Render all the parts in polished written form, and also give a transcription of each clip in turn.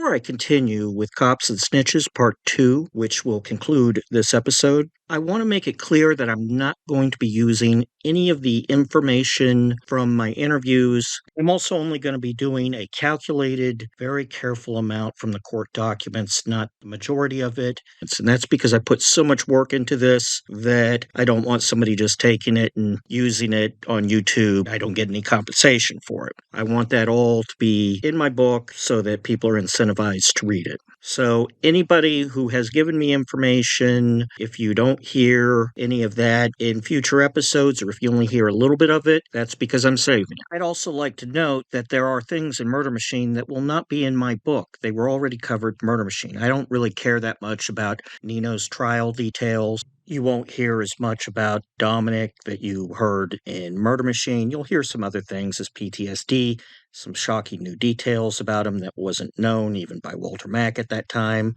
Before I continue with Cops and Snitches Part 2, which will conclude this episode, I want to make it clear that I'm not going to be using any of the information from my interviews. I'm also only going to be doing a calculated, very careful amount from the court documents, not the majority of it. And that's because I put so much work into this that I don't want somebody just taking it and using it on YouTube. I don't get any compensation for it. I want that all to be in my book so that people are incentivized to read it. So anybody who has given me information, if you don't hear any of that in future episodes, or if you only hear a little bit of it, that's because I'm saving it. I'd also like to note that there are things in Murder Machine that will not be in my book. They were already covered in Murder Machine. I don't really care that much about Nino's trial details. You won't hear as much about Dominic that you heard in Murder Machine. You'll hear some other things as PTSD, some shocking new details about him that wasn't known even by Walter Mack at that time,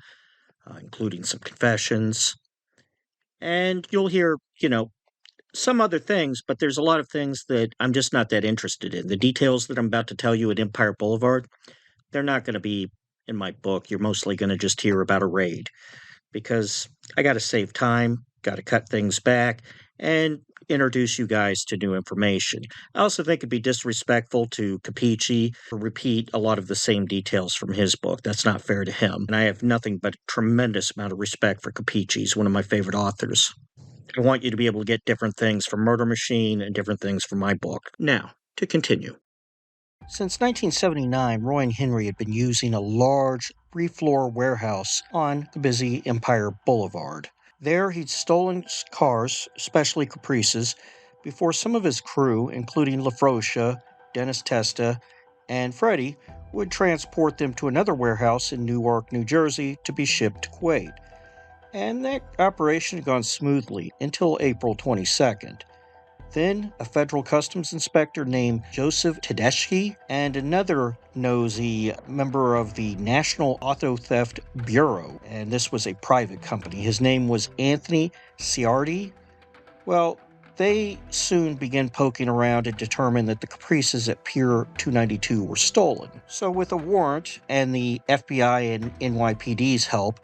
including some confessions. And you'll hear, some other things, but there's a lot of things that I'm just not that interested in. The details that I'm about to tell you at Empire Boulevard, they're not going to be in my book. You're mostly going to just hear about a raid because I got to save time, got to cut things back, and introduce you guys to new information. I also think it'd be disrespectful to Capici to repeat a lot of the same details from his book. That's not fair to him. And I have nothing but a tremendous amount of respect for Capici. He's one of my favorite authors. I want you to be able to get different things from Murder Machine and different things from my book. Now, to continue. Since 1979, Roy and Henry had been using a large three-floor warehouse on the busy Empire Boulevard. There, he'd stolen cars, especially Caprices, before some of his crew, including LaFrocia, Dennis Testa, and Freddie, would transport them to another warehouse in Newark, New Jersey, to be shipped to Kuwait. And that operation had gone smoothly until April 22nd. Then, a federal customs inspector named Joseph Tedeschi and another nosy member of the National Auto Theft Bureau, and this was a private company. His name was Anthony Ciardi. Well, they soon began poking around and determined that the Caprices at Pier 292 were stolen. So with a warrant and the FBI and NYPD's help,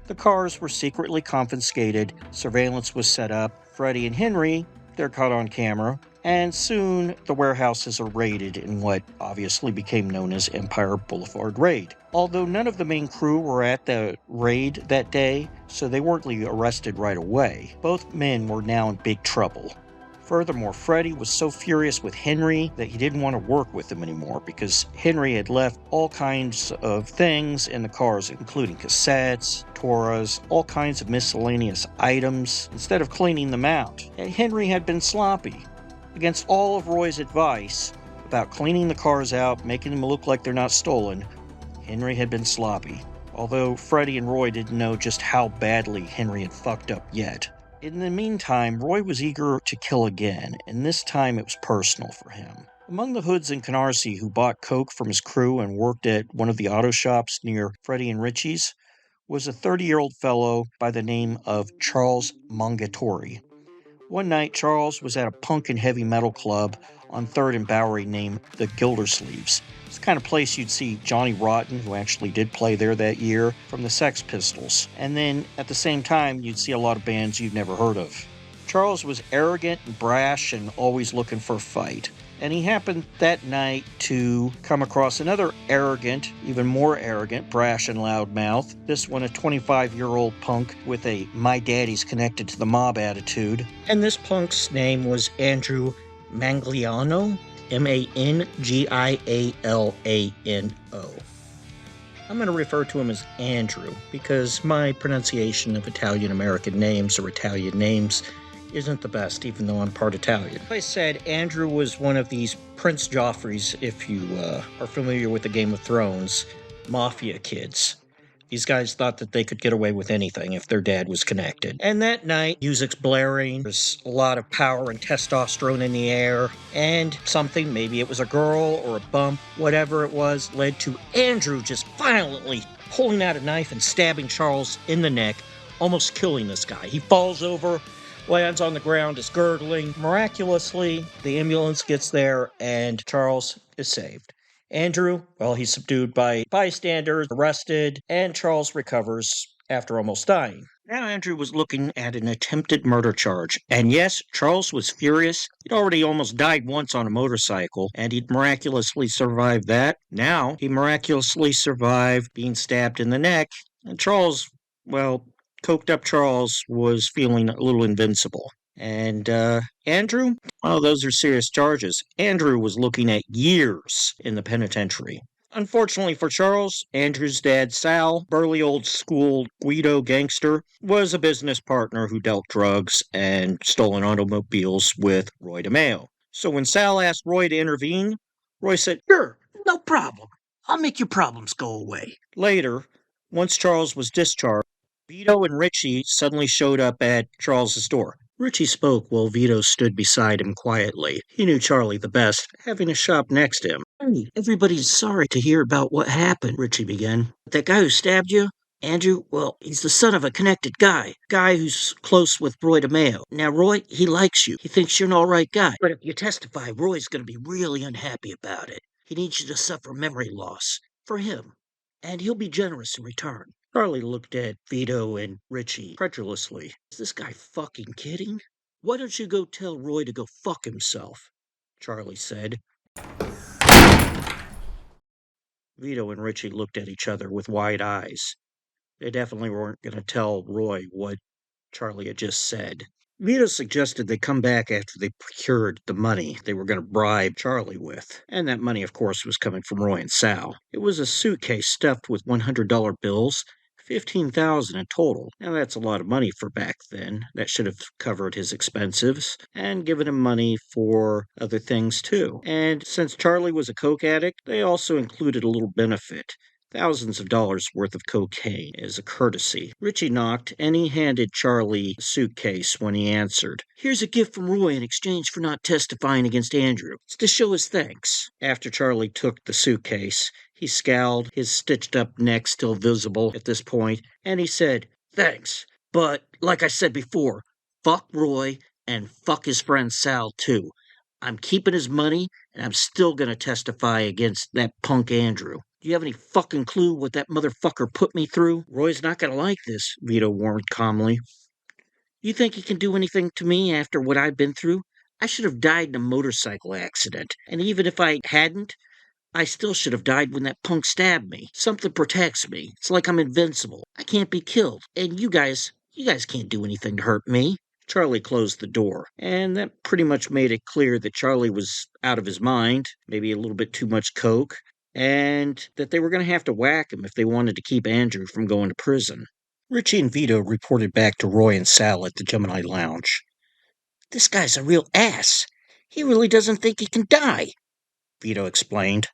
the cars were secretly confiscated, surveillance was set up, Freddie and Henry, they're caught on camera, and soon the warehouses are raided in what obviously became known as Empire Boulevard Raid. Although none of the main crew were at the raid that day, so they weren't arrested right away, both men were now in big trouble. Furthermore, Freddie was so furious with Henry that he didn't want to work with him anymore because Henry had left all kinds of things in the cars, including cassettes, Torahs, all kinds of miscellaneous items, instead of cleaning them out. And Henry had been sloppy. Against all of Roy's advice about cleaning the cars out, making them look like they're not stolen, Henry had been sloppy. Although Freddie and Roy didn't know just how badly Henry had fucked up yet. In the meantime, Roy was eager to kill again, and this time it was personal for him. Among the hoods in Canarsie who bought coke from his crew and worked at one of the auto shops near Freddie and Richie's was a 30-year-old fellow by the name of Charles Mongatori. One night, Charles was at a punk and heavy metal club on 3rd and Bowery named the Gildersleeves. It's the kind of place you'd see Johnny Rotten, who actually did play there that year, from the Sex Pistols. And then, at the same time, you'd see a lot of bands you'd never heard of. Charles was arrogant and brash and always looking for a fight. And he happened that night to come across another arrogant, even more arrogant, brash and loudmouth. This one a 25-year-old punk with a "my daddy's connected to the mob" attitude. And this punk's name was Andrew Mangliano, Mangialano. I'm going to refer to him as Andrew because my pronunciation of Italian-American names or Italian names isn't the best, even though I'm part Italian. Like I said, Andrew was one of these Prince Joffreys, if you are familiar with the Game of Thrones, mafia kids. These guys thought that they could get away with anything if their dad was connected. And that night, music's blaring, there's a lot of power and testosterone in the air, and something, maybe it was a girl or a bump, whatever it was, led to Andrew just violently pulling out a knife and stabbing Charles in the neck, almost killing this guy. He falls over, lands on the ground, is gurgling. Miraculously, the ambulance gets there, and Charles is saved. Andrew, well, he's subdued by bystanders, arrested, and Charles recovers after almost dying. Now Andrew was looking at an attempted murder charge. And yes, Charles was furious. He'd already almost died once on a motorcycle, and he'd miraculously survived that. Now he miraculously survived being stabbed in the neck, and Charles, well, coked up Charles was feeling a little invincible. And Andrew, oh, those are serious charges. Andrew was looking at years in the penitentiary. Unfortunately for Charles, Andrew's dad, Sal, burly old school Guido gangster, was a business partner who dealt drugs and stolen automobiles with Roy DeMeo. So when Sal asked Roy to intervene, Roy said, "Sure, no problem. I'll make your problems go away." Later, once Charles was discharged, Vito and Richie suddenly showed up at Charles's door. Richie spoke while Vito stood beside him quietly. He knew Charlie the best, having a shop next to him. "Hey, everybody's sorry to hear about what happened," Richie began. "That guy who stabbed you, Andrew, well, he's the son of a connected guy who's close with Roy DeMeo. Now, Roy, he likes you. He thinks you're an all right guy. But if you testify, Roy's going to be really unhappy about it. He needs you to suffer memory loss. For him. And he'll be generous in return." Charlie looked at Vito and Richie credulously. "Is this guy fucking kidding?" "Why don't you go tell Roy to go fuck himself?" Charlie said. Vito and Richie looked at each other with wide eyes. They definitely weren't going to tell Roy what Charlie had just said. Vito suggested they come back after they procured the money they were going to bribe Charlie with. And that money, of course, was coming from Roy and Sal. It was a suitcase stuffed with $100 bills, 15,000 in total. Now that's a lot of money for back then. That should have covered his expenses and given him money for other things too. And since Charlie was a coke addict, they also included a little benefit. Thousands of dollars worth of cocaine as a courtesy. Richie knocked, and he handed Charlie a suitcase when he answered. "Here's a gift from Roy in exchange for not testifying against Andrew. It's to show his thanks." After Charlie took the suitcase, he scowled, his stitched-up neck still visible at this point, and he said, "Thanks, but like I said before, fuck Roy and fuck his friend Sal too. I'm keeping his money, and I'm still going to testify against that punk Andrew. Do you have any fucking clue what that motherfucker put me through?" "Roy's not going to like this," Vito warned calmly. "You think he can do anything to me after what I've been through? I should have died in a motorcycle accident, and even if I hadn't, I still should have died when that punk stabbed me. Something protects me. It's like I'm invincible. I can't be killed. And you guys can't do anything to hurt me." Charlie closed the door, and that pretty much made it clear that Charlie was out of his mind, maybe a little bit too much coke, and that they were going to have to whack him if they wanted to keep Andrew from going to prison. Richie and Vito reported back to Roy and Sal at the Gemini Lounge. "This guy's a real ass. He really doesn't think he can die," Vito explained.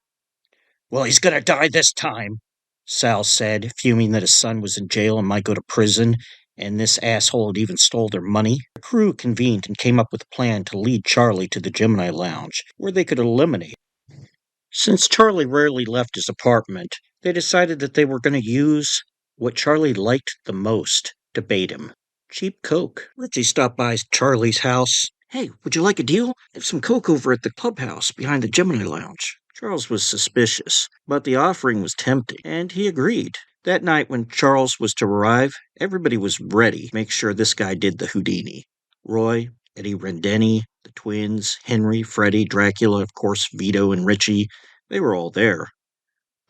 "Well, he's gonna die this time," Sal said, fuming that his son was in jail and might go to prison, and this asshole had even stole their money. The crew convened and came up with a plan to lead Charlie to the Gemini Lounge, where they could eliminate him. Since Charlie rarely left his apartment, they decided that they were going to use what Charlie liked the most to bait him. Cheap coke. Richie stopped by Charlie's house. "Hey, would you like a deal? I have some coke over at the clubhouse behind the Gemini Lounge." Charles was suspicious, but the offering was tempting, and he agreed. That night when Charles was to arrive, everybody was ready to make sure this guy did the Houdini. Roy, Eddie Rendeni, the twins, Henry, Freddie, Dracula, of course, Vito and Richie, they were all there.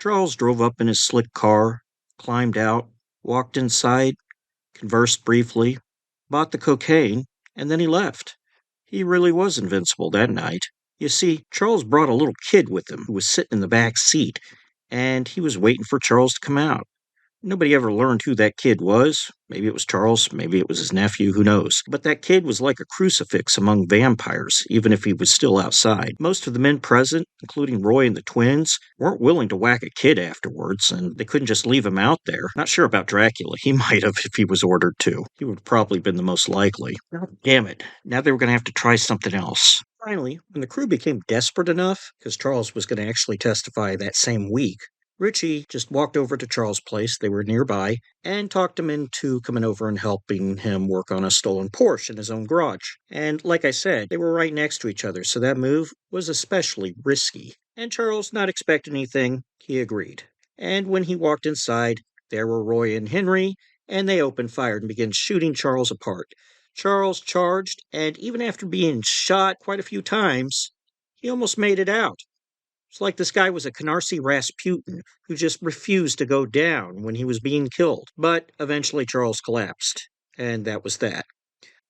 Charles drove up in his slick car, climbed out, walked inside, conversed briefly, bought the cocaine, and then he left. He really was invincible that night. You see, Charles brought a little kid with him who was sitting in the back seat, and he was waiting for Charles to come out. Nobody ever learned who that kid was. Maybe it was Charles, maybe it was his nephew, who knows. But that kid was like a crucifix among vampires, even if he was still outside. Most of the men present, including Roy and the twins, weren't willing to whack a kid afterwards, and they couldn't just leave him out there. Not sure about Dracula. He might have if he was ordered to. He would have probably been the most likely. God damn it. Now they were going to have to try something else. Finally, when the crew became desperate enough, because Charles was going to actually testify that same week, Richie just walked over to Charles' place, they were nearby, and talked him into coming over and helping him work on a stolen Porsche in his own garage. And like I said, they were right next to each other, so that move was especially risky. And Charles, not expecting anything, he agreed. And when he walked inside, there were Roy and Henry, and they opened fire and began shooting Charles apart. Charles charged, and even after being shot quite a few times, he almost made it out. It's like this guy was a Canarsie Rasputin who just refused to go down when he was being killed. But eventually Charles collapsed, and that was that.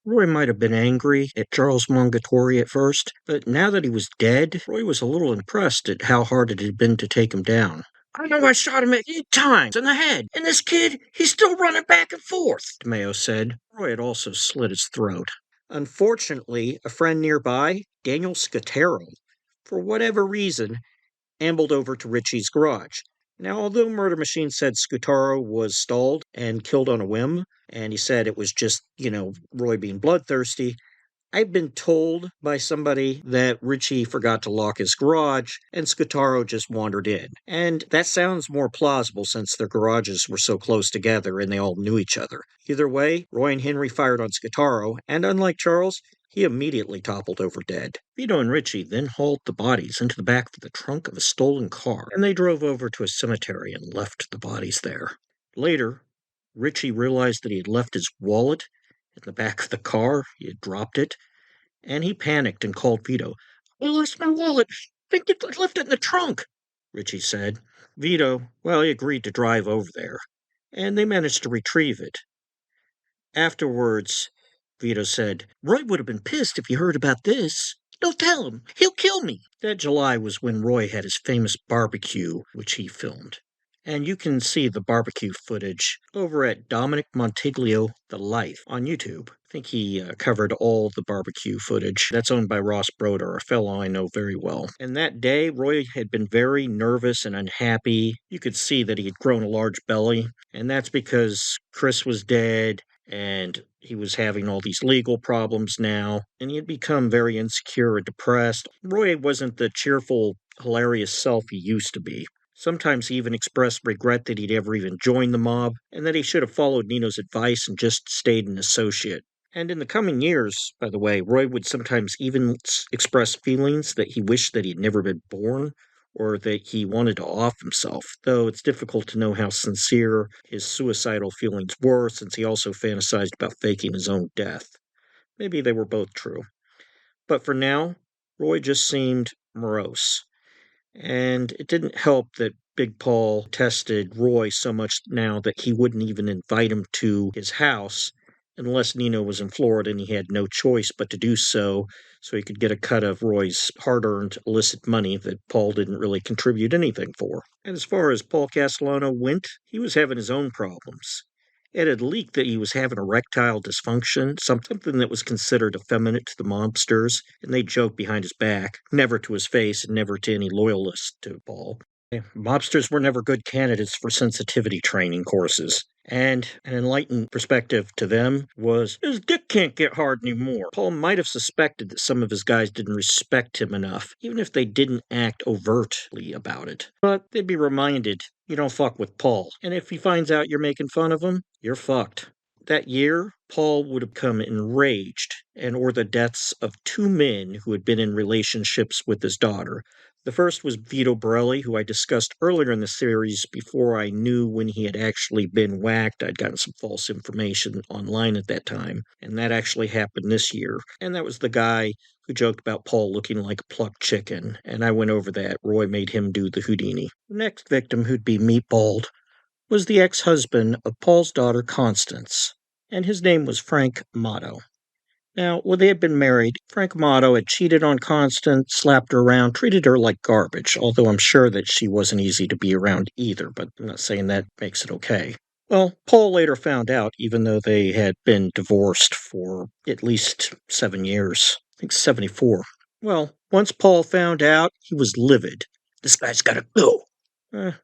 Roy might have been angry at Charles Mongatori at first, but now that he was dead, Roy was a little impressed at how hard it had been to take him down. I know I shot him 8 times in the head, and this kid, he's still running back and forth, DeMeo said. Roy had also slit his throat. Unfortunately, a friend nearby, Daniel Scatero, for whatever reason, ambled over to Richie's garage. Now, although Murder Machine said Scutaro was stalled and killed on a whim, and he said it was just, Roy being bloodthirsty, I've been told by somebody that Richie forgot to lock his garage and Scutaro just wandered in. And that sounds more plausible since their garages were so close together and they all knew each other. Either way, Roy and Henry fired on Scutaro, and unlike Charles, he immediately toppled over dead. Vito and Richie then hauled the bodies into the back of the trunk of a stolen car, and they drove over to a cemetery and left the bodies there. Later, Richie realized that he had left his wallet in the back of the car. He had dropped it, and he panicked and called Vito. I lost my wallet. I think I left it in the trunk, Richie said. Vito, well, he agreed to drive over there, and they managed to retrieve it. Afterwards, Vito said, Roy would have been pissed if he heard about this. Don't tell him. He'll kill me. That July was when Roy had his famous barbecue, which he filmed. And you can see the barbecue footage over at Dominic Montiglio, The Life, on YouTube. I think he covered all the barbecue footage. That's owned by Ross Broder, a fellow I know very well. And that day, Roy had been very nervous and unhappy. You could see that he had grown a large belly, and that's because Chris was dead, and he was having all these legal problems now, and he had become very insecure and depressed. Roy wasn't the cheerful, hilarious self he used to be. Sometimes he even expressed regret that he'd ever even joined the mob, and that he should have followed Nino's advice and just stayed an associate. And in the coming years, by the way, Roy would sometimes even express feelings that he wished that he'd never been born, or that he wanted to off himself, though it's difficult to know how sincere his suicidal feelings were since he also fantasized about faking his own death. Maybe they were both true. But for now, Roy just seemed morose. And it didn't help that Big Paul tested Roy so much now that he wouldn't even invite him to his house unless Nino was in Florida and he had no choice but to do so he could get a cut of Roy's hard-earned illicit money that Paul didn't really contribute anything for. And as far as Paul Castellano went, he was having his own problems. It had leaked that he was having erectile dysfunction, something that was considered effeminate to the mobsters, and they joked behind his back, never to his face and never to any loyalists to Paul. Mobsters were never good candidates for sensitivity training courses. And an enlightened perspective to them was, his dick can't get hard anymore. Paul might have suspected that some of his guys didn't respect him enough, even if they didn't act overtly about it. But they'd be reminded, you don't fuck with Paul. And if he finds out you're making fun of him, you're fucked. That year, Paul would have become enraged and or the deaths of two men who had been in relationships with his daughter. The first was Vito Borelli, who I discussed earlier in the series before I knew when he had actually been whacked. I'd gotten some false information online at that time, and that actually happened this year. And that was the guy who joked about Paul looking like a plucked chicken, and I went over that. Roy made him do the Houdini. The next victim, who'd be meatballed, was the ex-husband of Paul's daughter, Constance, and his name was Frank Motto. Now, when they had been married, Frank Motto had cheated on Constance, slapped her around, treated her like garbage, although I'm sure that she wasn't easy to be around either, but I'm not saying that makes it okay. Well, Paul later found out, even though they had been divorced for at least 7 years. I think 74. Well, once Paul found out, he was livid. This guy's gotta go.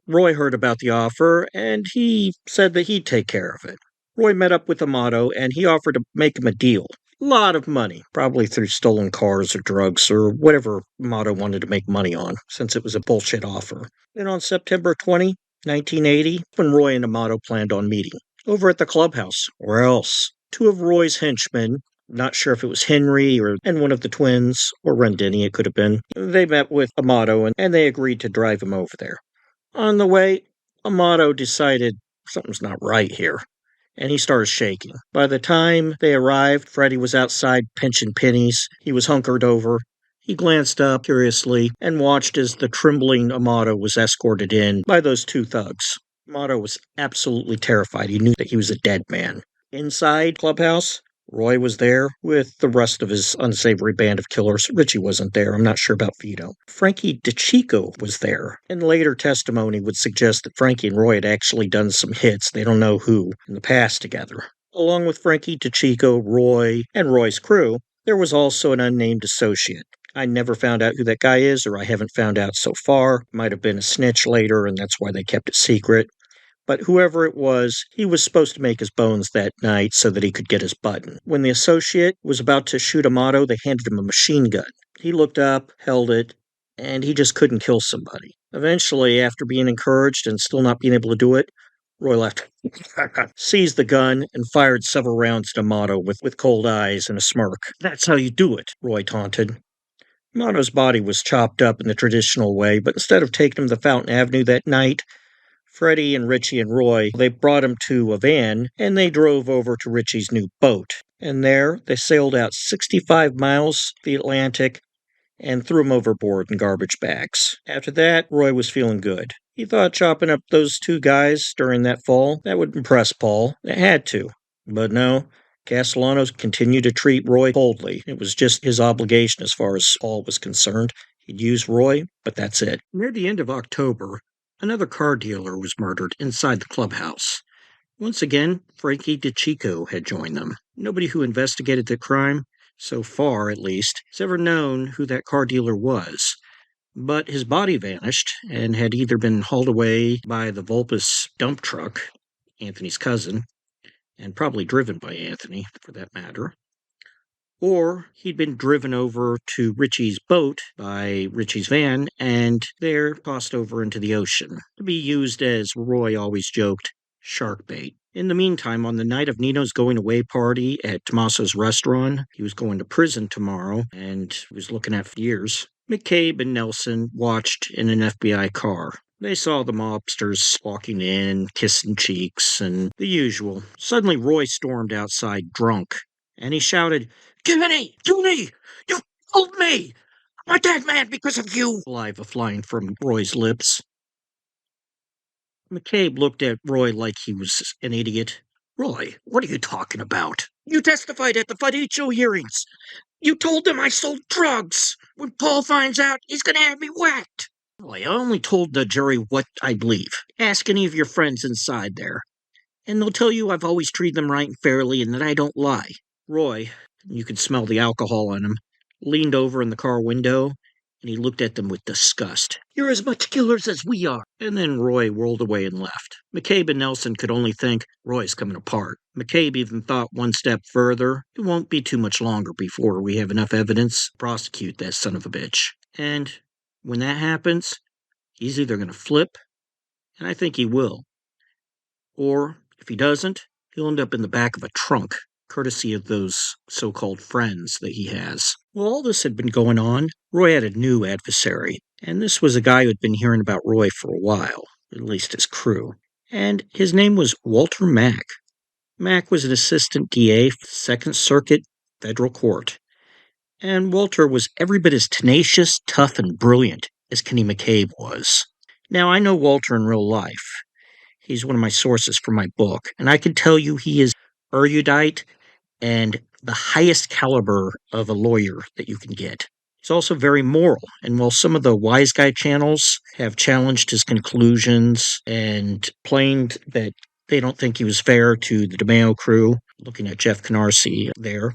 Roy heard about the offer, and he said that he'd take care of it. Roy met up with Amato, and he offered to make him a deal. Lot of money, probably through stolen cars or drugs or whatever Amato wanted to make money on, since it was a bullshit offer. Then on September 20, 1980, when Roy and Amato planned on meeting, over at the clubhouse, or else. Two of Roy's henchmen, Not sure if it was Henry and one of the twins, or Rendini, it could have been. They met with Amato and they agreed to drive him over there. On the way, Amato decided something's not right here, and he started shaking. By the time they arrived, Freddie was outside pinching pennies. He was hunkered over. He glanced up curiously and watched as the trembling Amato was escorted in by those two thugs. Amato was absolutely terrified. He knew that he was a dead man. Inside Clubhouse, Roy was there with the rest of his unsavory band of killers. Richie wasn't there. I'm not sure about Vito. Frankie DeChico was there. And later testimony would suggest that Frankie and Roy had actually done some hits, they don't know who, in the past together. Along with Frankie DeChico, Roy, and Roy's crew, there was also an unnamed associate. I never found out who that guy is, or I haven't found out so far. Might have been a snitch later, and that's why they kept it secret. But whoever it was, he was supposed to make his bones that night so that he could get his button. When the associate was about to shoot Amato, they handed him a machine gun. He looked up, held it, and he just couldn't kill somebody. Eventually, after being encouraged and still not being able to do it, Roy left, seized the gun, and fired several rounds at Amato with cold eyes and a smirk. "That's how you do it," Roy taunted. Amato's body was chopped up in the traditional way, but instead of taking him to Fountain Avenue that night, Freddie and Richie and Roy, they brought him to a van and they drove over to Richie's new boat. And there they sailed out 65 miles the Atlantic and threw him overboard in garbage bags. After that, Roy was feeling good. He thought chopping up those two guys during that fall, that would impress Paul. It had to. But no, Castellano continued to treat Roy coldly. It was just his obligation as far as Paul was concerned. He'd use Roy, but that's it. Near the end of October, another car dealer was murdered inside the clubhouse. Once again, Frankie DeChico had joined them. Nobody who investigated the crime, so far at least, has ever known who that car dealer was. But his body vanished and had either been hauled away by the Vulpes dump truck, Anthony's cousin, and probably driven by Anthony, for that matter, or he'd been driven over to Richie's boat by Richie's van and there tossed over into the ocean to be used as, Roy always joked, shark bait. In the meantime, on the night of Nino's going away party at Tommaso's restaurant, he was going to prison tomorrow and was looking at for years, McCabe and Nelson watched in an FBI car. They saw the mobsters walking in, kissing cheeks, and the usual. Suddenly, Roy stormed outside drunk, and he shouted, "Jiminy! Junie! You killed me! I'm a dead man because of you!" Saliva flying from Roy's lips. McCabe looked at Roy like he was an idiot. "Roy, what are you talking about? You testified at the Fadicho hearings. You told them I sold drugs. When Paul finds out, he's gonna have me whacked." "Roy, I only told the jury what I believe. Ask any of your friends inside there, and they'll tell you I've always treated them right and fairly and that I don't lie." Roy, you could smell the alcohol on him, leaned over in the car window, and he looked at them with disgust. "You're as much killers as we are." And then Roy whirled away and left. McCabe and Nelson could only think, Roy's coming apart. McCabe even thought one step further. It won't be too much longer before we have enough evidence to prosecute that son of a bitch. And when that happens, he's either going to flip, and I think he will, or if he doesn't, he'll end up in the back of a trunk, courtesy of those so-called friends that he has. Well, all this had been going on. Roy had a new adversary, and this was a guy who had been hearing about Roy for a while, at least his crew. And his name was Walter Mack. Mack was an assistant DA, Second Circuit Federal Court. And Walter was every bit as tenacious, tough, and brilliant as Kenny McCabe was. Now, I know Walter in real life. He's one of my sources for my book, and I can tell you he is erudite and the highest caliber of a lawyer that you can get. He's also very moral, and while some of the wise guy channels have challenged his conclusions and claimed that they don't think he was fair to the DeMeo crew, looking at Jeff Canarsie there,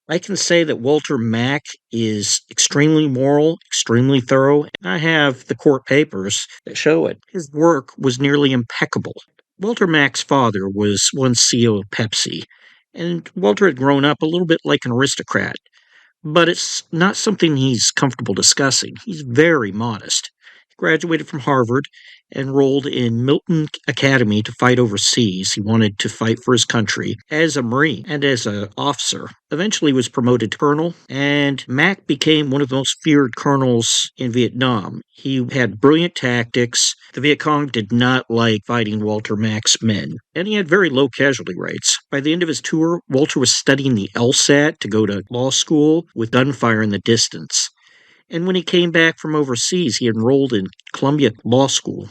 I can say that Walter Mack is extremely moral, extremely thorough. I have the court papers that show it. His work was nearly impeccable. Walter Mack's father was once CEO of Pepsi, and Walter had grown up a little bit like an aristocrat, but it's not something he's comfortable discussing. He's very modest. graduated from Harvard, enrolled in Milton Academy to fight overseas. He wanted to fight for his country as a Marine and as an officer. Eventually was promoted to colonel, and Mack became one of the most feared colonels in Vietnam. He had brilliant tactics. The Viet Cong did not like fighting Walter Mack's men, and he had very low casualty rates. By the end of his tour, Walter was studying the LSAT to go to law school with gunfire in the distance. And when he came back from overseas, he enrolled in Columbia Law School.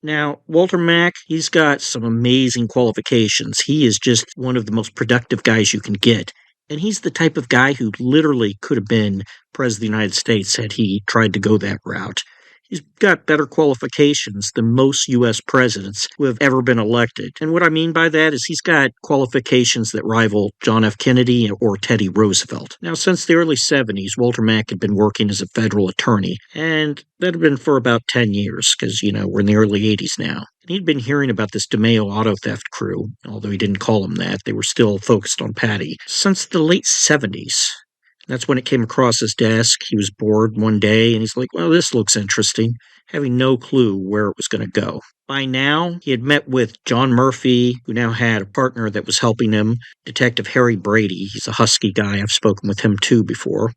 Now, Walter Mack, he's got some amazing qualifications. He is just one of the most productive guys you can get. And he's the type of guy who literally could have been President of the United States had he tried to go that route. He's got better qualifications than most U.S. presidents who have ever been elected. And what I mean by that is he's got qualifications that rival John F. Kennedy or Teddy Roosevelt. Now, since the early 70s, Walter Mack had been working as a federal attorney, and that had been for about 10 years, because, we're in the early 80s now. And he'd been hearing about this DeMeo auto theft crew, although he didn't call them that. They were still focused on Patty, since the late 70s. That's when it came across his desk. He was bored one day, and he's like, well, this looks interesting, having no clue where it was going to go. By now, he had met with John Murphy, who now had a partner that was helping him, Detective Harry Brady. He's a husky guy. I've spoken with him too before.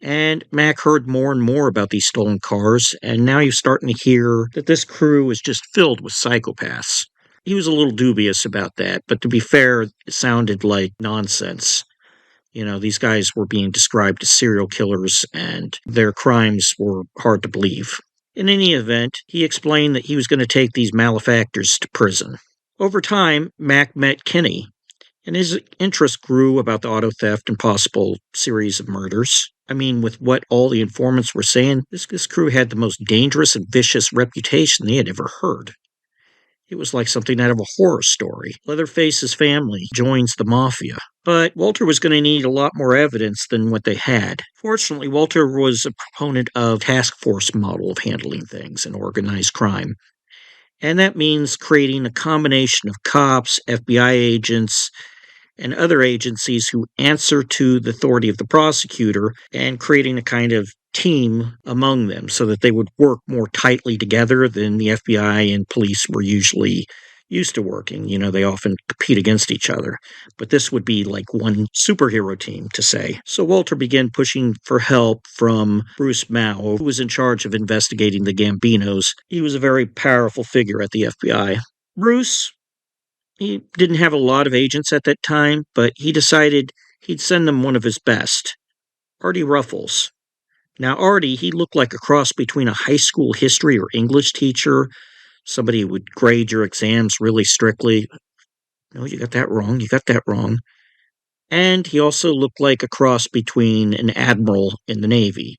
And Mac heard more and more about these stolen cars, and now he's starting to hear that this crew is just filled with psychopaths. He was a little dubious about that, but to be fair, it sounded like nonsense. These guys were being described as serial killers, and their crimes were hard to believe. In any event, he explained that he was going to take these malefactors to prison. Over time, Mac met Kinney, and his interest grew about the auto theft and possible series of murders. I mean, with what all the informants were saying, this crew had the most dangerous and vicious reputation they had ever heard. It was like something out of a horror story. Leatherface's family joins the mafia. But Walter was going to need a lot more evidence than what they had. Fortunately, Walter was a proponent of task force model of handling things and organized crime. And that means creating a combination of cops, FBI agents, and other agencies who answer to the authority of the prosecutor, and creating a kind of team among them so that they would work more tightly together than the FBI and police were usually used to working. They often compete against each other. But this would be like one superhero team, to say. So Walter began pushing for help from Bruce Mao, who was in charge of investigating the Gambinos. He was a very powerful figure at the FBI. Bruce, he didn't have a lot of agents at that time, but he decided he'd send them one of his best, Artie Ruffles. Now, Artie, he looked like a cross between a high school history or English teacher, somebody who would grade your exams really strictly. No, you got that wrong. You got that wrong. And he also looked like a cross between an admiral in the Navy.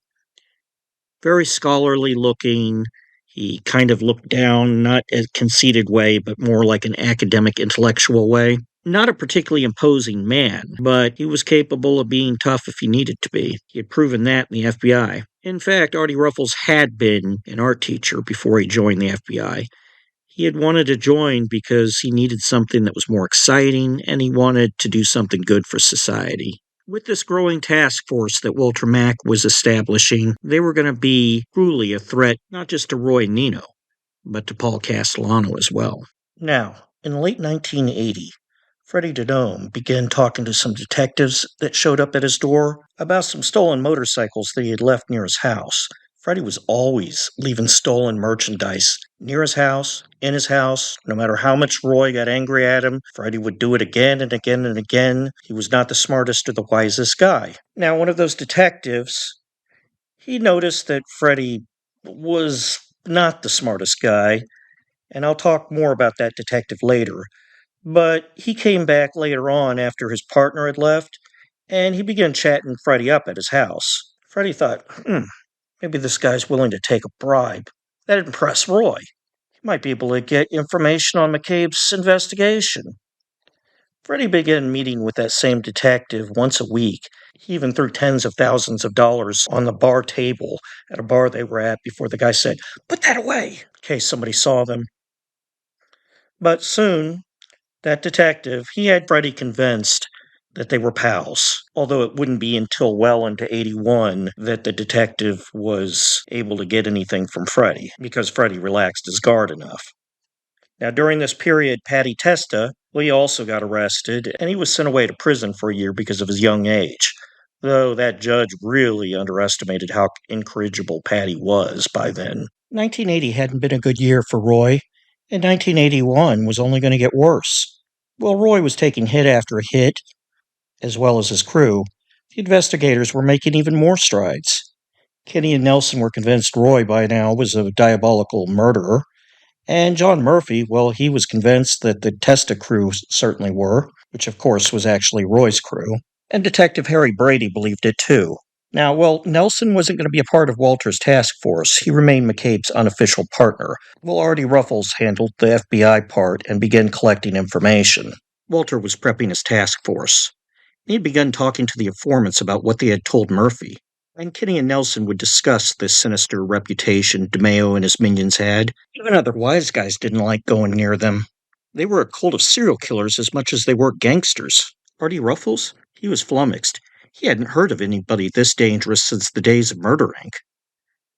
Very scholarly looking. He kind of looked down, not a conceited way, but more like an academic, intellectual way. Not a particularly imposing man, but he was capable of being tough if he needed to be. He had proven that in the FBI. In fact, Artie Ruffles had been an art teacher before he joined the FBI. He had wanted to join because he needed something that was more exciting, and he wanted to do something good for society. With this growing task force that Walter Mack was establishing, they were going to be truly a threat not just to Roy Nino, but to Paul Castellano as well. Now, in the late 1980, Freddie Dodome began talking to some detectives that showed up at his door about some stolen motorcycles that he had left near his house. Freddie was always leaving stolen merchandise near his house, in his house. No matter how much Roy got angry at him, Freddie would do it again and again and again. He was not the smartest or the wisest guy. Now, one of those detectives, he noticed that Freddie was not the smartest guy, and I'll talk more about that detective later. But he came back later on after his partner had left, and he began chatting Freddie up at his house. Freddie thought, maybe this guy's willing to take a bribe. That'd impress Roy. He might be able to get information on McCabe's investigation. Freddie began meeting with that same detective once a week. He even threw tens of thousands of dollars on the bar table at a bar they were at before the guy said, "Put that away," in case somebody saw them. But soon, that detective, he had Freddie convinced that they were pals, although it wouldn't be until well into 81 that the detective was able to get anything from Freddie, because Freddie relaxed his guard enough. Now, during this period, Patty Testa, well, he also got arrested, and he was sent away to prison for a year because of his young age, though that judge really underestimated how incorrigible Patty was by then. 1980 hadn't been a good year for Roy, and 1981 was only going to get worse. While Roy was taking hit after hit, as well as his crew, the investigators were making even more strides. Kenny and Nelson were convinced Roy by now was a diabolical murderer, and John Murphy, well, he was convinced that the Testa crew certainly were, which of course was actually Roy's crew, and Detective Harry Brady believed it too. Now, well, Nelson wasn't going to be a part of Walter's task force. He remained McCabe's unofficial partner, while Artie Ruffles handled the FBI part and began collecting information. Walter was prepping his task force. He had begun talking to the informants about what they had told Murphy, and Kenny and Nelson would discuss the sinister reputation DeMeo and his minions had. Even other wise guys didn't like going near them. They were a cult of serial killers as much as they were gangsters. Artie Ruffles? He was flummoxed. He hadn't heard of anybody this dangerous since the days of Murder Inc.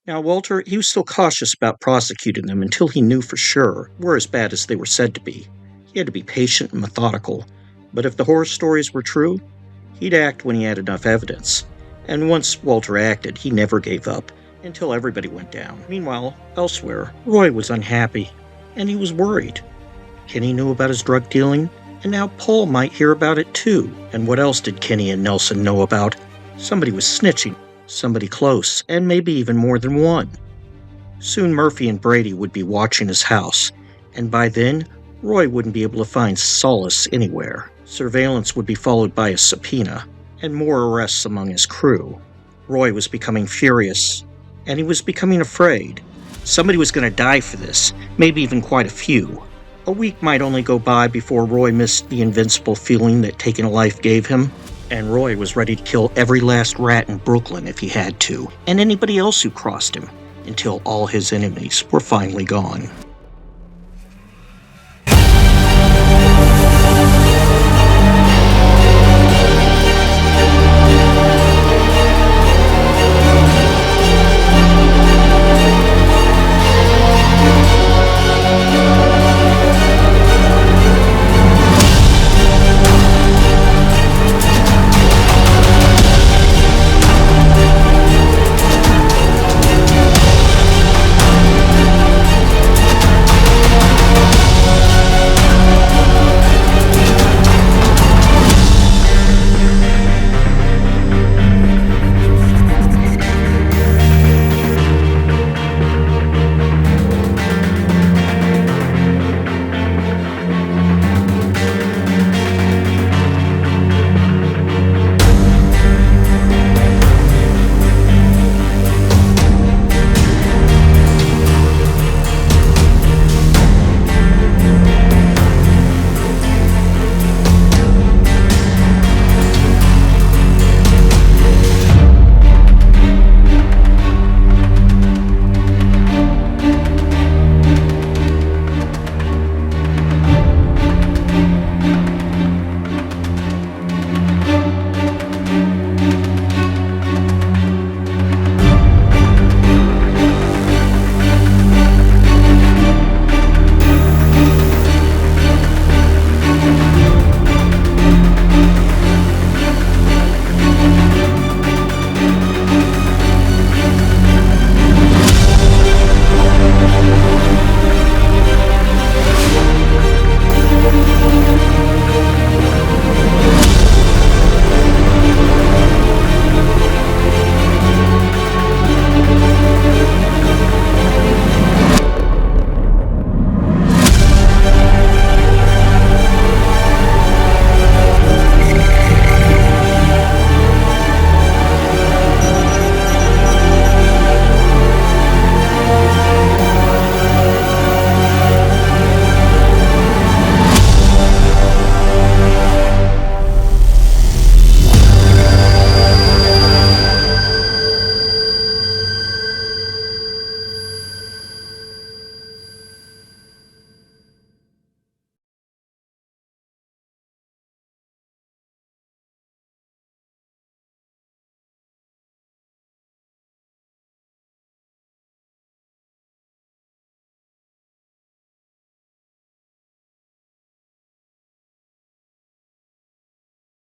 Now, Walter, he was still cautious about prosecuting them until he knew for sure were as bad as they were said to be. He had to be patient and methodical, but if the horror stories were true, he'd act when he had enough evidence. And once Walter acted, he never gave up, until everybody went down. Meanwhile, elsewhere, Roy was unhappy, and he was worried. Kenny knew about his drug dealing, and now Paul might hear about it too. And what else did Kenny and Nelson know about? Somebody was snitching, somebody close, and maybe even more than one. Soon Murphy and Brady would be watching his house, and by then, Roy wouldn't be able to find solace anywhere. Surveillance would be followed by a subpoena, and more arrests among his crew. Roy was becoming furious, and he was becoming afraid. Somebody was going to die for this, maybe even quite a few. A week might only go by before Roy missed the invincible feeling that taking a life gave him, and Roy was ready to kill every last rat in Brooklyn if he had to, and anybody else who crossed him, until all his enemies were finally gone.